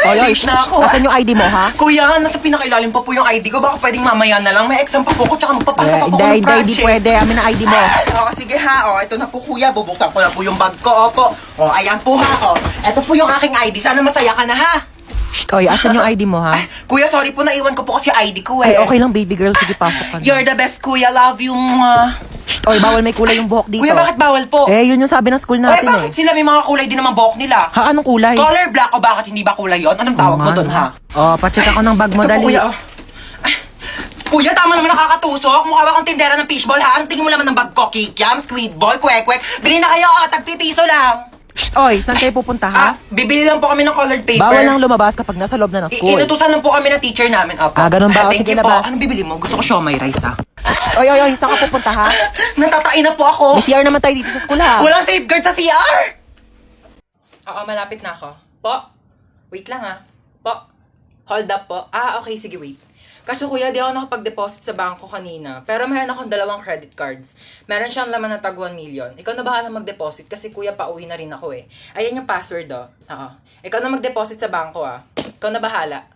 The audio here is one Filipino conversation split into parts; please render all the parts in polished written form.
Oy, late na ako. Asan yung ID mo, ha? Kuya, nasa pinakailalim pa po yung ID ko. Baka pwedeng mamaya na lang. May exam pa po ko, tsaka magpapasa pa po ko ng Hindi project. pwede. Amin ang ID mo. Oo, sige ha. O, ito na po kuya. Bubuksan ko na po yung bag ko. Opo. O, ayan po ha. O, ito po yung aking ID. Sana masaya ka na ha. Shh, oy, asan yung ID mo, ha? Kuya, sorry po. Naiwan ko po kasi ID ko Ay, eh. okay lang, baby girl. Sige, pasok ka na. You're the best, kuya. Love you. Shh, oy, bawal may kulay yung buhok dito. Kuya, bakit bawal po? Eh, yun yung sabi ng school Ay, natin, bakit sila may mga kulay din naman buhok nila? Ha, anong kulay? Color black o bakit hindi ba kulay yon? Anong tawag mo doon, ha? Oh, pacheck ako ng bag mo, Ito po, dali. kuya. Ay, kuya, tama naman nakakatusok. Mukha ba akong tindera ng fishball, ha? Anong tingin mo naman ng bag ko? Kikiam, squid ball, kwek-kwek. Bili na kayo, tagpipiso lang. Shh, oy, saan kayo pupunta, ha? Bibili lang po kami ng colored paper. Bawal lang lumabas kapag nasa loob na ng school. Inutusan lang po kami ng teacher namin. Opo. Ganun ba? Thank Sige, you po. labas. Anong bibili mo? Gusto ko siomay rice, ha? Oy, saan ka pupunta, ha? Natatain na po ako. May CR naman tayo dito sa school, ha? Walang safeguard sa CR! Oo, malapit na ako. Po? Wait lang ha. Po? Hold up po. Okay, sige, wait. Kaso kuya, di ako nakapag-deposit sa bangko kanina. Pero meron akong 2 credit cards. Meron siyang laman na tag 1 million. Ikaw na bahala mag-deposit kasi kuya, pauwi na rin ako eh. Ayan yung password Oo. Ikaw na mag-deposit sa bangko Ikaw na bahala.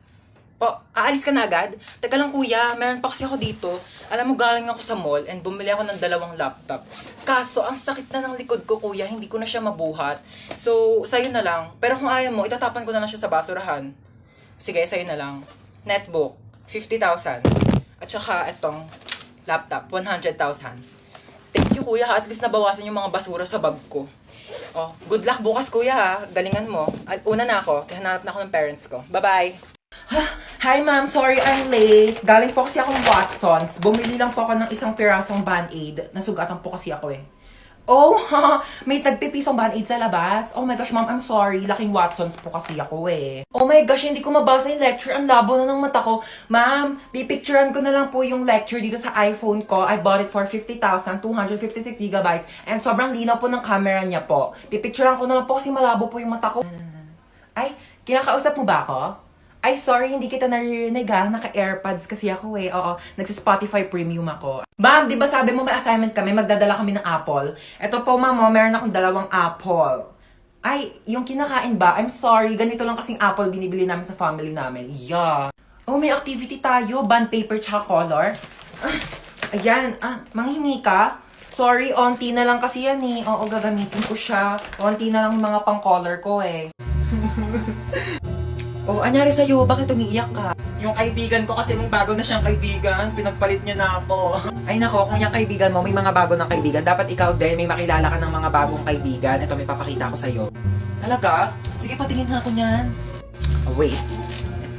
Po, aalis ka na agad? Teka lang kuya, meron pa kasi ako dito. Alam mo, galing ako sa mall and bumili ako ng 2 laptop. Kaso, ang sakit na ng likod ko kuya, hindi ko na siya mabuhat. So, sa'yo na lang. Pero kung ayaw mo, itatapan ko na lang siya sa basurahan. Sige, sa'yo na lang. Netbook, 50,000. At saka, itong laptop, 100,000. Thank you kuya, at least nabawasan yung mga basura sa bag ko. Oh, good luck bukas kuya ha. Galingan mo. At una na ako, kaya hanap na ako ng parents ko. Bye-bye. Hi ma'am, sorry I'm late. Galing po kasi akong Watsons. Bumili lang po ako ng isang pirasong Band-Aid. Nasugatan po kasi ako eh. Oh, may tagpipisong Band-Aid sa labas. Oh my gosh, ma'am, I'm sorry. Laking Watsons po kasi ako eh. Oh my gosh, hindi ko mabasa yung lecture. Ang labo na ng mata ko. Ma'am, pipicturean ko na lang po yung lecture dito sa iPhone ko. I bought it for 50,000, 256 gigabytes. And sobrang linaw po ng camera niya po. Pipicturean ko na lang po kasi malabo po yung mata ko. Ay, kinakausap mo ba ako? Ay, sorry, hindi kita naririnig ha. Naka-AirPods kasi ako eh. Oo, nagsa-Spotify Premium ako. Ma'am, di ba sabi mo may assignment kami, magdadala kami ng apple? Eto po, ma'am, meron akong 2 apple. Ay, yung kinakain ba? I'm sorry, ganito lang kasing apple binibili namin sa family namin. Yeah. Oh, may activity tayo. Bond paper tsaka color. Ayan, manghingi ka? Sorry, onti na lang kasi yan eh. Oo, gagamitin ko siya. Onti na lang yung mga pang-color ko eh. Oh, anyari sa'yo? Bakit umiiyak ka? Yung kaibigan ko kasi may bago na siyang kaibigan. Pinagpalit niya na ako. Ay nako, kung yung kaibigan mo may mga bago ng kaibigan, dapat ikaw din may makilala ka ng mga bagong kaibigan. Ito, may papakita ko sa'yo. Talaga? Sige, patingin na ako niyan. Oh, wait.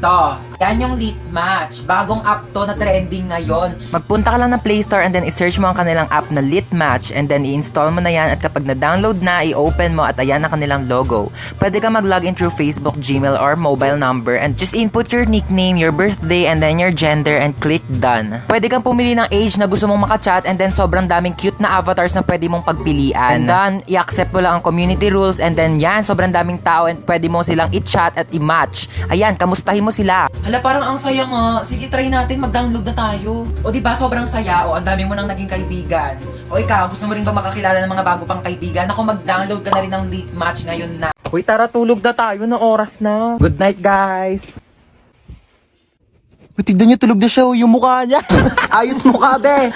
Ito. Yan yung Lit Match. Bagong app to na trending ngayon. Magpunta ka lang ng Play Store and then i-search mo ang kanilang app na Lit Match and then i-install mo na yan at kapag na-download na, i-open mo at ayan na kanilang logo. Pwede ka mag-login through Facebook, Gmail, or mobile number and just input your nickname, your birthday, and then your gender and click done. Pwede kang pumili ng age na gusto mong makachat and then sobrang daming cute na avatars na pwede mong pagpilian. And then, i-accept mo lang ang community rules and then yan, sobrang daming tao and pwede mo silang i-chat at i-match. Ayan, kamustahin mo sila. Hala, parang ang saya nga. Sige, try natin. Mag-download na tayo. O, diba? Sobrang saya. O, ang dami mo nang naging kaibigan. O, ikaw, gusto mo rin ba makakilala ng mga bago pang kaibigan? Ako, mag-download ka na rin ng Lit Match ngayon na. Uy, tara, tulog na tayo na oras na. Good night, guys. Uy, tignan niyo, tulog na siya. Yung mukha niya. Ayos mukha, be.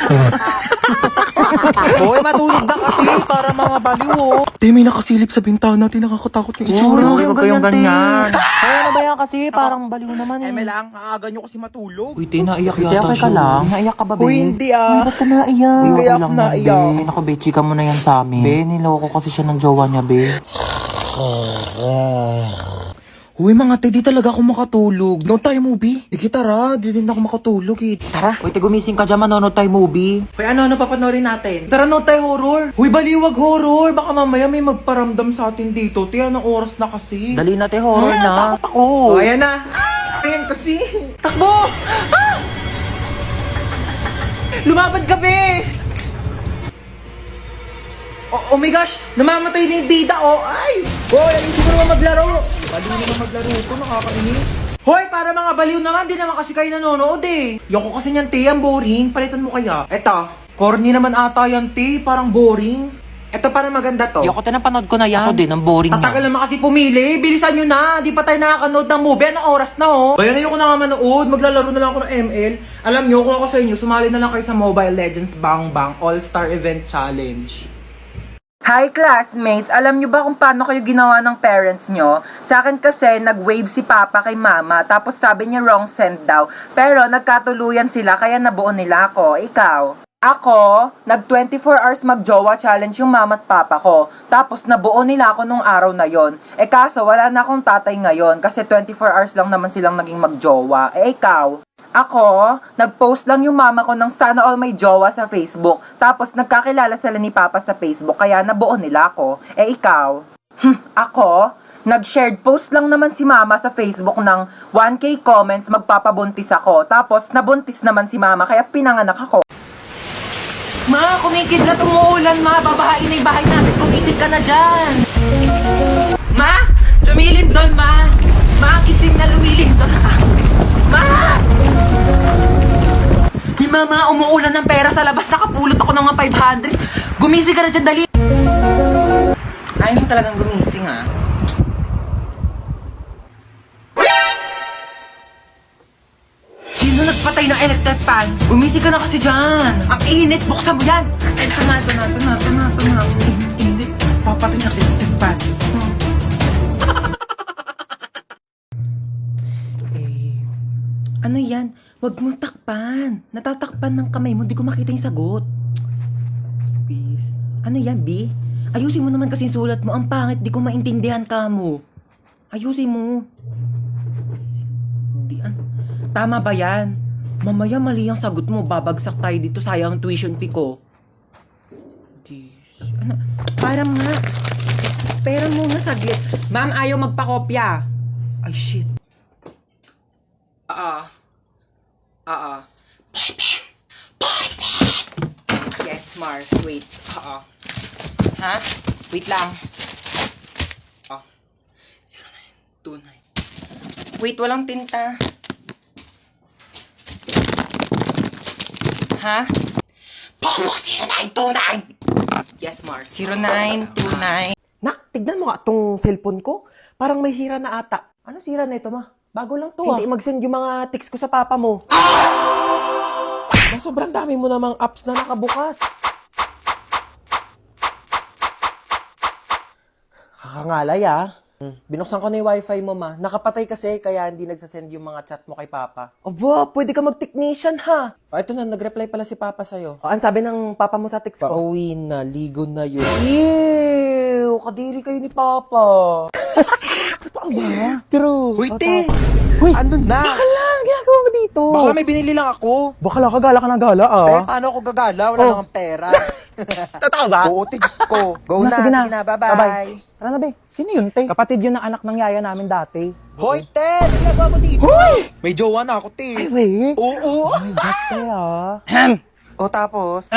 Uy, matulog na kasi para mga baliw. Te, may nakasilip sa bintana. Nakakatakot yung itsura. Uy, huwag kayong ganyan. Ay, ano ba yan kasi? Parang baliw naman eh. Eme lang, aaga nyo kasi matulog. Uy, te, naiyak Uy, te, yata okay ka siya. lang? Naiyak ka ba, be? Uy, hindi Uy, ba't ka naiyak? Hindi kaya Okay ako lang yan, naiyak. be. Naku, be, chika mo na yan sa amin. Be, niloko kasi siya ng jowa niya, be. Uy, mga te, di talaga ako makatulog. No tayo movie. Sige, tara. Di din ako makatulog eh. Tara. Uy, te, gumising ka dyan, manonood tayo movie. Uy, ano papanorin natin? Tara, no tayo horror. Uy, baliwag horror. Baka mamaya may magparamdam sa atin dito. Te, anong oras na kasi? Dali na, te, horror na. Takot ako. Oh, ayan na. Ayan kasi. Takbo! Ah! Lumapad ka, be! Oh my gosh! Namamatay na yung bida, oh! Ay! Hoy, ayun siguro naman maglaro! Baliw naman maglaro ito, nakakainis. Hoy, para mga baliw naman, di naman kasi kayo nanonood eh. Yoko kasi niyan, te, ang boring. Palitan mo kaya. Eto, corny naman ata yan, te, parang boring. Eto para maganda to. Yoko, napanood ko na yan. Ako din, ang boring na. Tatagal naman kasi pumili. Bilisan nyo na. Di pa tayo nakakanood ng movie. Anong oras na oh? Bayan ayoko na nga manood. Maglalaro na lang ako ng ML. Alam nyo, kung ako sa inyo, sumali na lang kayo sa Mobile Legends Bang Bang All-Star Event Challenge. Hi classmates! Alam nyo ba kung paano kayo ginawa ng parents nyo? Sa akin kasi, nag-wave si Papa kay Mama, tapos sabi niya wrong send daw. Pero nagkatuluyan sila, kaya nabuo nila ako. Ikaw? Ako, nag 24 hours mag-jowa challenge yung mama at papa ko. Tapos nabuo nila ako nung araw na yon. Kaso wala na akong tatay ngayon kasi 24 hours lang naman silang naging mag-jowa. Ikaw? Ako, nag-post lang yung mama ko ng sana all may jowa sa Facebook. Tapos nagkakilala sila ni Papa sa Facebook kaya nabuo nila ako. Ikaw? Ako, nag-shared post lang naman si mama sa Facebook ng 1K comments magpapabuntis ako. Tapos nabuntis naman si mama kaya pinanganak ako. Ma, kumikidlat umuulan ma. Babahain na yung bahay natin. Kumisig ka na dyan. Ma, lumilindol ma. Ma, gising na lumilindol. Ma! Ni mama, umuulan ng pera sa labas. Nakapulot ako ng mga 500. Gumising ka na dyan, dali. Ayaw mo talagang gumising, ah. Sino nagpatay ng electric fan? Gumising ka na kasi dyan. Ang init, buksan mo yan. Ito na. Init. Papatay ng electric fan. Ano yan? Huwag mong takpan. Natatakpan ng kamay mo, di ko makita yung sagot. Peace. Ano yan, B? Ayusin mo naman kasi sulat mo. Ang pangit, di ko maintindihan ka mo. Ayusin mo. Tama ba yan? Mamaya mali ang sagot mo. Babagsak tayo dito. Sayang ang tuition fee ko. Ano? Parang nga. Pera mo nga saglit. Ma'am, ayaw magpakopya. Ay, shit. Yes, Mars. Wait. Ha? Wait lang. 0929. Wait, walang tinta. Ha? 0929! Yes, Mars. 0929. Nak, tignan mo nga tong cellphone ko. Parang may sira na ata. Ano sira na ito, ma? Bago lang to, Hindi mag-send yung mga text ko sa papa mo. Sobrang dami mo namang apps na nakabukas. Kakangalay, ah. Binuksan ko na yung wifi mo, ma. Nakapatay kasi, kaya hindi nagsasend yung mga chat mo kay papa. Aba, pwede ka mag-technician, ha? Ito na, nag-reply pala si papa sa'yo. Ang sabi ng papa mo sa text ko? Pauwi na, ligo na yun. Ew! Kadiri kayo ni papa. Totoo ba? True. Uy, te! Uy, Ano na? baka lang, ginagawa mo dito. Baka may binili lang ako. Bakala ka gala Eh, paano ako gagala? Wala Oh. namang pera. Totoo ba? Oo, tigs ko. Go na. Sige na. Bye-bye. Tara na, be. Sino yun, te? Kapatid yun ng anak ng yaya namin dati. Hoy, te! Nagagawa mo dito. May jowa na ako, te. Ay, wait. Oo. Ay, God, te, ah. O, tapos?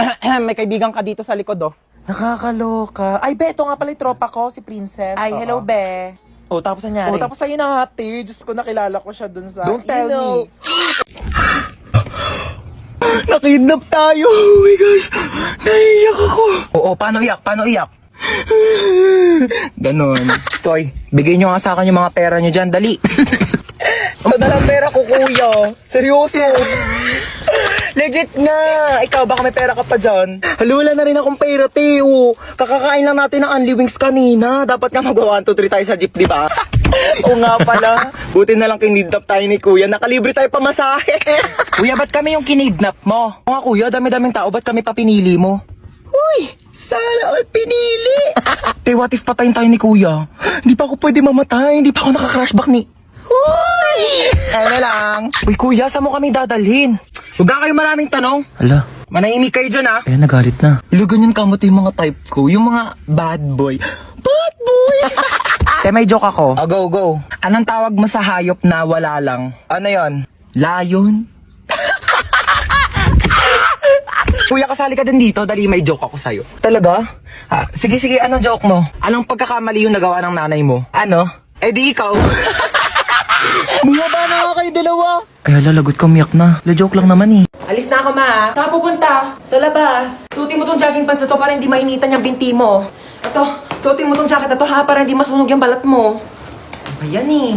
May kaibigan ka dito sa likod, oh. Nakakaloka. Ay, be, ito nga pala yung tropa ko, si Princess. Ay, hello, be. Oh, tapos nangyari? O, tapos sa'yo na nga, te. Diyos ko, nakilala ko siya dun sa... Don't tell me. Nakidnap tayo. Oh my gosh. Naiiyak ako. Oo, paano iyak? Ganon. Toy, bigay nyo nga sa akin yung mga pera nyo dyan. Dali. Ito na lang pera ko, kuya. Seryoso. Legit nga. Ikaw, baka may pera ka pa dyan. Hala, wala na rin akong pera, Teo. Kakakain lang natin ng Unli Wings kanina. Dapat nga mag-1, 2, 3 tayo sa jeep, di ba? Oo nga pala. Buti na lang kinidnap tayo ni Kuya. Nakalibre tayo pamasahe. Kuya, ba't kami yung kinidnap mo? Oo nga, Kuya. Dami-daming tao. Ba't kami pa pinili mo? Uy, sana all pinili. Te, what if patayin tayo ni Kuya? Hindi pa ako pwede mamatay. Hindi pa ako naka-crashback ni... Uy! Ano lang. Uy, Kuya, saan mo kami dadalhin? Huwag na kayo maraming tanong. Hala. Manahimik kayo dyan, ha? Kaya nagalit na. Hala, ganyan kamot yung mga type ko. Yung mga bad boy. Bad boy! Te, may joke ako. Go. Anong tawag mo sa hayop na wala lang? Ano yon? Lion? Kuya, kasali ka din dito. Dali, may joke ako sa'yo. Talaga? Sige, anong joke mo? Anong pagkakamali yung nagawa ng nanay mo? Ano? Eh di ikaw. Bumaba na nga kayo dalawa. dalawa. Ay, lalagot ka, umiyak na. La-joke lang naman eh. Alis na ako, ma. Saan ka pupunta? Sa labas. Suotin mo tong jogging pants na to para hindi mainitan yung binti mo. Ito, suotin mo tong jacket na to ha para hindi masunog yung balat mo. Ayan eh.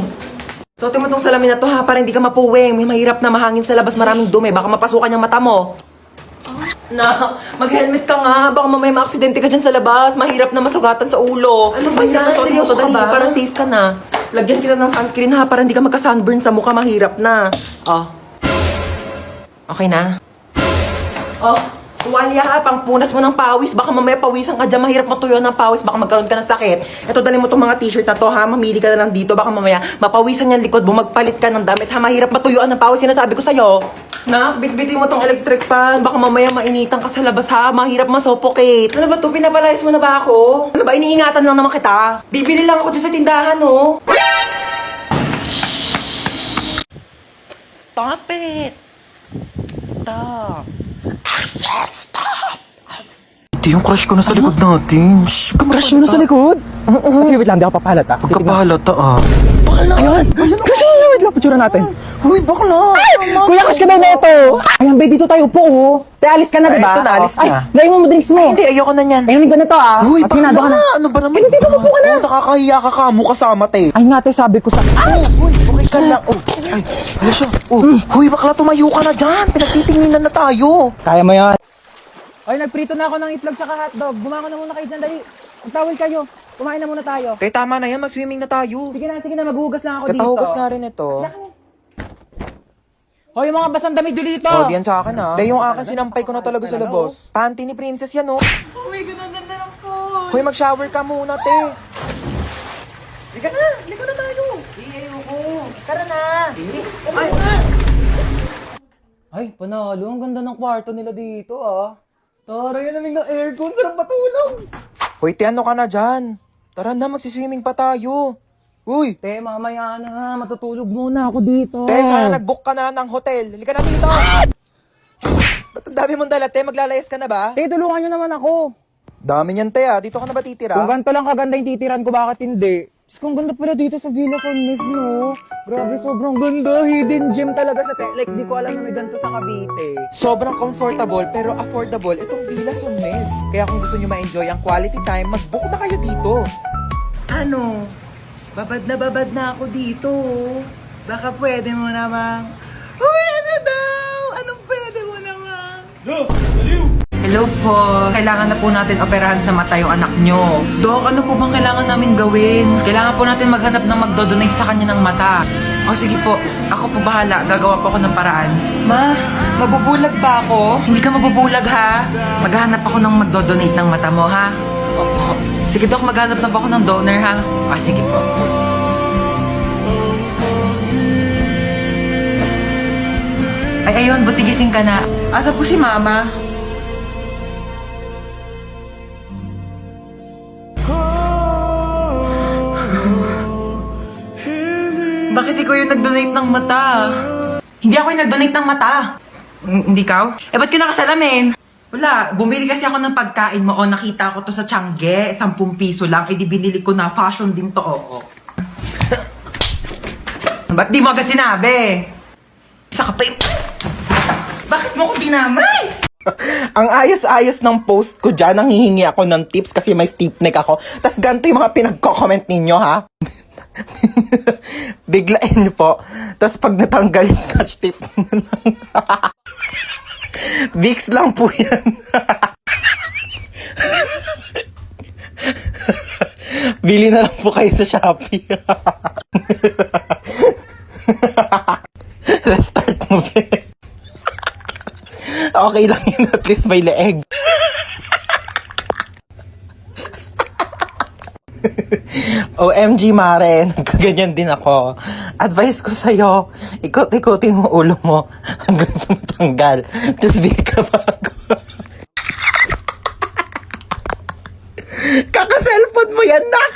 Suotin mo tong salamin na to ha para hindi ka mapuwing. May mahirap na mahangin sa labas, maraming dumi. Baka mapasukan yung mata mo. Na, mag-helmet ka nga. Baka mamaya ma-aksidente ka dyan sa labas. Mahirap na masugatan sa ulo. Ano ba yan? Seryoso ka ba? Para safe ka na. Lagyan kita ng sunscreen ha para hindi ka magka-sunburn sa mukha. Mahirap na. Oh. Okay na? Oh, tuwalya ha. Pangpunas mo ng pawis. Baka mamaya pawisan ka dyan. Mahirap matuyo ng pawis. Baka magkaroon ka ng sakit. Ito, dali mo tong mga t-shirt na to ha. Mamili ka na lang dito. Baka mamaya mapawisan yung likod mo. Magpalit ka ng damit ha. Mahirap matuyuan ng pawis. Sinasabi ko sa'yo. Na, bitbitin mo tong electric fan. Baka mamaya mainitan ka sa labas ha. Mahirap ma-suffocate. Ano ba to? Pinapalayas mo na ba ako? Ano ba? Iniingatan lang naman kita. Bibili lang ako dyan sa tindahan, no? Stop it! Stop! Ito yung crush ko na sa likod natin. Shh, Crush mo na sa likod? Sige, wait lang, di ako papahalata. Pagkapahalata ah. Ayun! Crush mo na, wait lang, picture natin. Uy, bakla! Kuya, crush ka daw na ito. Ayan, babe, dito tayo po, oh. Te, alis ka na, diba? ito na, alis Ay, na. dahil mo drinks mo. Hindi, ayoko na niyan. Ayun, ko na to, ah. Uy, At hinado ka bakla! na. Ano ba naman? Ay, dito mo po ka na. Oh, nakakahiya ka ka. Mukha kasama te. Ay, nga, te, sabi ko sa... Ay! Uy, okay ka lang. Oh, ay, ano siya? Oh, huy, bakla, tumayo ka na dyan. Pinagtitinginan na tayo. Kaya mo yan. Ay, nagprito na ako ng itlog tsaka hotdog. Bumangon na muna kayo dyan, dali. Magtawal kayo. Kumain na muna tayo. Te, tama na yan. Mag-swimming na tayo. Sige na, maghuhugas lang ako dito. Kapahugas nga rin ito. Hoy, yung mga basang damit dito. Oh, diyan sa akin ha. Te, yung akin sinampay ko na talaga sa labos. Panty ni Princess yan, oh. Uy, ganda lang po. Hoy, mag-shower ka muna, te. Liga na tayo. Ayoko. Tara na. Ay, panalo. Ang ganda ng kwarto nila dito, ah. Tara, yun naming ng aircon. Sarap matulog. Hoy, te, ano ka na dyan? Tara na, magsiswimming pa tayo. Uy, Te, mamaya na. Matutulog muna ako dito. te, sana nag-book ka na lang ng hotel. Halika na dito. Ba't ang dami mong dala, te? Maglalayas ka na ba? Te, tulungan nyo naman ako. Dami niyan, te, ah. Dito ka na ba titira? Kung ganito lang kaganda yung titiran ko, bakit hindi? Tapos kung ganda pala dito sa Villa San Luis, no? Grabe, sobrang ganda. Hidden gem talaga siya, te. Like, di ko alam na may ganito sa Cavite. Sobrang comfortable pero affordable itong Villa San Mel. Kaya kung gusto nyo ma-enjoy ang quality time, mag-book na kayo dito. Ano? Babad na ako dito. Baka pwede mo namang... Pwede daw! Anong pwede mo namang? Hello po. Kailangan na po natin operahan sa mata yung anak nyo. Dok, ano po bang kailangan namin gawin? Kailangan po natin maghanap ng magdodonate sa kanya ng mata. O sige po, ako po bahala. Gagawa po ako ng paraan. Ma, mabubulag ba ako? Hindi ka mabubulag ha. Maghanap ako ng magdodonate ng mata mo ha. Opo. Sige Dok, maghanap na ba ako ng donor ha? Ah, sige po. Ay, ayun, buti gising ka na. Asa po si Mama? Bakit ikaw yung nag-donate ng mata? Hindi ako yung nag-donate ng mata. Hindi ka? Eh, ba't ka nakasalamin? Wala, bumili kasi ako ng pagkain mo o nakita ko to sa Tiangge, 10 piso lang, eh di binili ko na, fashion din to, oo. Ba't di mo agad sinabi? Isa ka pa yung... Bakit mo ko dinamay? Ang ayos-ayos ng post ko dyan, nang hihingi ako ng tips kasi may stiff neck ako. Tas ganito yung mga pinagko-comment ninyo, ha? Biglain nyo po. Tas pag natanggal yung scotch tape nyo lang. Vicks lang po yan. Bili na lang po kayo sa Shopee. Let's start moving. Okay lang yun, at least may leeg. OMG, Mare, nagkaganyan din ako. Advice ko sa'yo, ikot-ikotin mo ulo mo hanggang sa matanggal. Tapos bili ka bago. Kaka-cellphone mo yan, nak!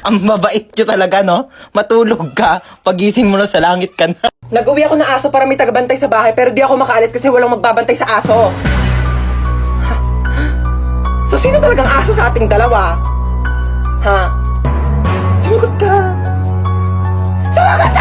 Ang mabait nyo talaga, no? Matulog ka, pagising mo na sa langit ka na. Nag-uwi ako ng aso para may tagabantay sa bahay pero di ako makaalis kasi walang magbabantay sa aso. So sino talagang aso sa ating dalawa? Ha? Sumagot ka! Sumagot ka!